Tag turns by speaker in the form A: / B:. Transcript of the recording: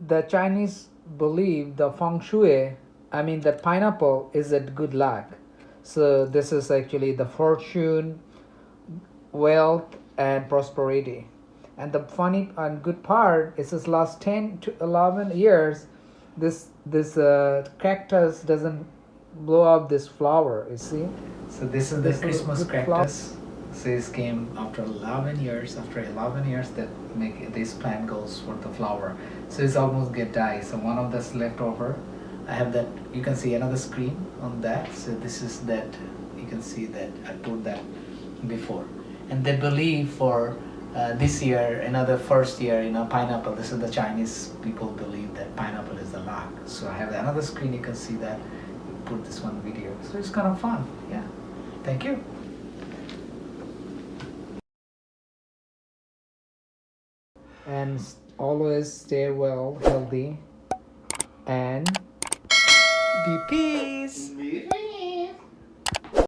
A: the Chinese believe the feng shui, I mean the pineapple is a good luck. So this is actually the fortune, wealth, and prosperity. And the funny and good part is this last 10 to 11 years, this cactus doesn't blow up this flower, you see. So this is the
B: This is
A: Christmas
B: good
A: cactus. So this came after 11 years. After 11 years, that make this plant goes for the flower. So it's almost get die. So one of that's left over. I have that. You can see another screen on that. So this is that. You can see that I put that before. And they believe for this year, another first year, pineapple. This is the Chinese people believe that pineapple is the luck. So I have another screen. You can see that. Put this one video. So it's kind of fun. Yeah. Thank you. And always stay well, healthy, and